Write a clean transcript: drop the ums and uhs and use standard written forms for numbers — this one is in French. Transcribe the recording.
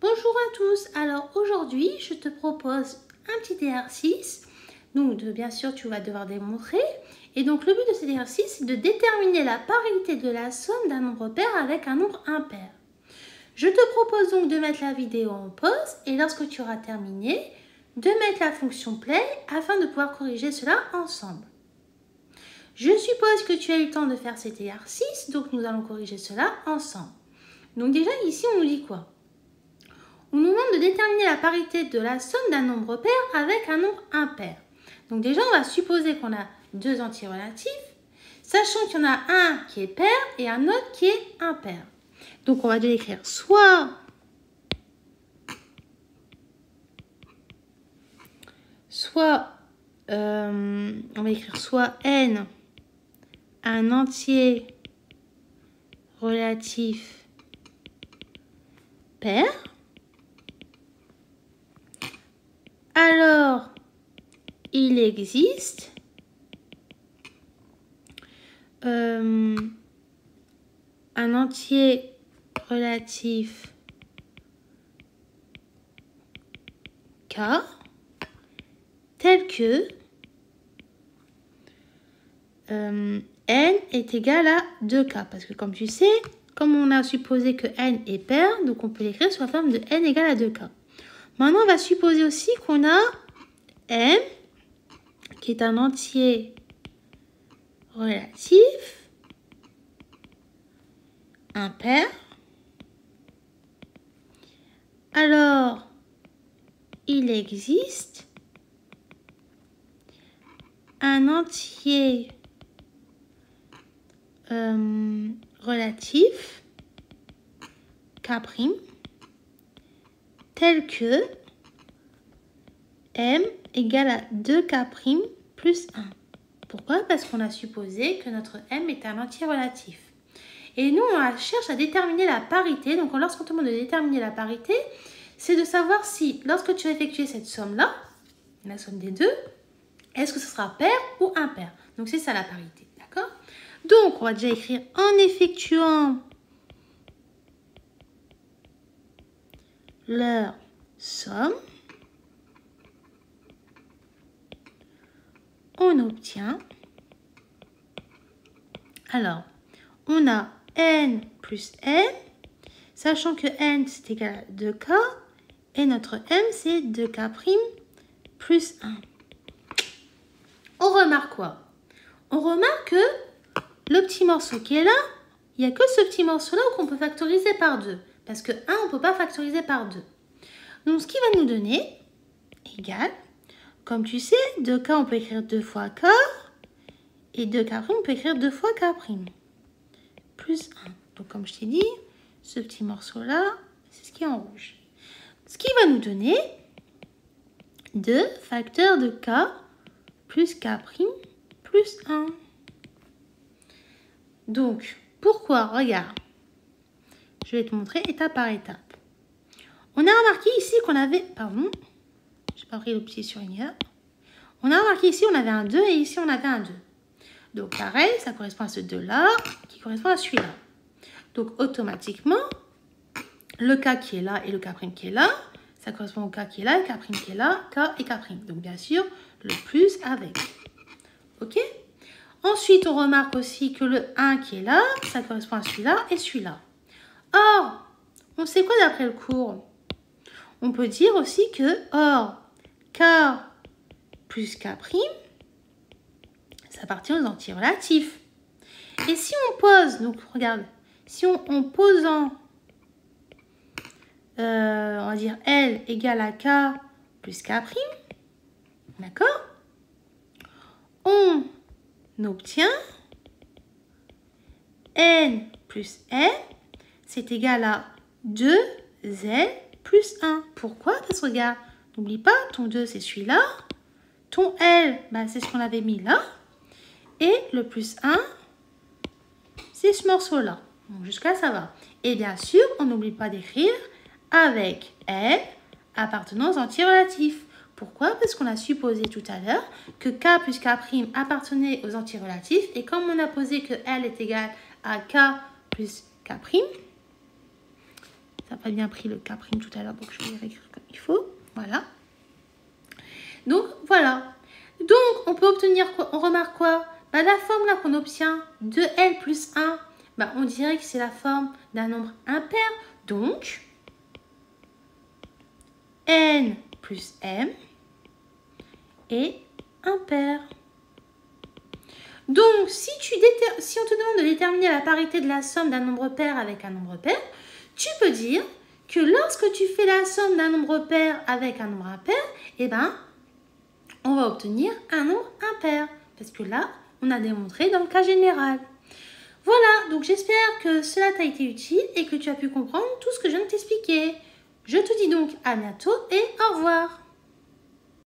Bonjour à tous, alors aujourd'hui je te propose un petit exercice, donc bien sûr tu vas devoir démontrer, et donc le but de cet exercice c'est de déterminer la parité de la somme d'un nombre pair avec un nombre impair. Je te propose donc de mettre la vidéo en pause et lorsque tu auras terminé, de mettre la fonction play afin de pouvoir corriger cela ensemble. Je suppose que tu as eu le temps de faire cet exercice, donc nous allons corriger cela ensemble. Donc déjà ici on nous dit quoi ? On nous demande de déterminer la parité de la somme d'un nombre pair avec un nombre impair. Donc déjà, on va supposer qu'on a deux entiers relatifs, sachant qu'il y en a un qui est pair et un autre qui est impair. Donc on va déjà écrire on va écrire soit n, un entier relatif pair. Alors, il existe un entier relatif K tel que n est égal à 2K. Parce que comme tu sais, comme on a supposé que n est pair, donc on peut l'écrire sous la forme de n égale à 2K. Maintenant, on va supposer aussi qu'on a m, qui est un entier relatif impair. Alors, il existe un entier relatif K' tel que m égale à 2K' plus 1. Pourquoi? Parce qu'on a supposé que notre m est un entier relatif. Et nous, on cherche à déterminer la parité. Donc, lorsqu'on te demande de déterminer la parité, c'est de savoir si, lorsque tu as effectué cette somme-là, la somme des deux, est-ce que ce sera pair ou impair? Donc, c'est ça la parité, d'accord? Donc, on va déjà écrire en effectuant leur somme, on obtient, alors, on a n plus n, sachant que n c'est égal à 2K, et notre m c'est 2K' plus 1. On remarque quoi? On remarque que le petit morceau qui est là, il n'y a que ce petit morceau-là qu'on peut factoriser par 2. Parce que 1, on ne peut pas factoriser par 2. Donc, ce qui va nous donner, égal, comme tu sais, 2K, on peut écrire 2 fois K, et 2K', on peut écrire 2 fois K', plus 1. Donc, comme je t'ai dit, ce petit morceau-là, c'est ce qui est en rouge. Ce qui va nous donner 2 facteurs de K plus K' plus 1. Donc, pourquoi? Regarde. Je vais te montrer étape par étape. On a remarqué ici qu'on avait... Pardon, je n'ai pas pris le petit surligneur. On a remarqué ici, on avait un 2 et ici, on avait un 2. Donc, pareil, ça correspond à ce 2-là qui correspond à celui-là. Donc, automatiquement, le K qui est là et le K' qui est là, ça correspond au K qui est là, K' qui est là, K et K'. Donc, bien sûr, le plus avec. OK? Ensuite, on remarque aussi que le 1 qui est là, ça correspond à celui-là et celui-là. Or, on sait quoi d'après le cours? On peut dire aussi que, or, K plus K', ça appartient aux entiers relatifs. Et si on pose, donc regarde, si en posant, on va dire L égale à K plus K', d'accord? On obtient N plus N, c'est égal à 2L plus 1. Pourquoi? Parce que regarde, n'oublie pas, ton 2 c'est celui-là, ton L, bah, c'est ce qu'on avait mis là, et le plus 1, c'est ce morceau-là. Donc jusqu'à ça va. Et bien sûr, on n'oublie pas d'écrire avec L appartenant aux entiers relatifs. Pourquoi? Parce qu'on a supposé tout à l'heure que K plus K' appartenait aux entiers relatifs. Et comme on a posé que L est égal à K plus K', Ça n'a pas bien pris le K' tout à l'heure, donc je vais le réécrire comme il faut. Voilà. Donc, voilà. Donc, on peut obtenir quoi? On remarque quoi? Bah, la forme là qu'on obtient, 2L plus 1, bah, on dirait que c'est la forme d'un nombre impair. Donc, N plus M est impair. Donc, si on te demande de déterminer la parité de la somme d'un nombre pair avec un nombre pair, tu peux dire que lorsque tu fais la somme d'un nombre pair avec un nombre impair, eh ben, on va obtenir un nombre impair. Parce que là, on a démontré dans le cas général. Voilà, donc j'espère que cela t'a été utile et que tu as pu comprendre tout ce que je viens de t'expliquer. Je te dis donc à bientôt et au revoir.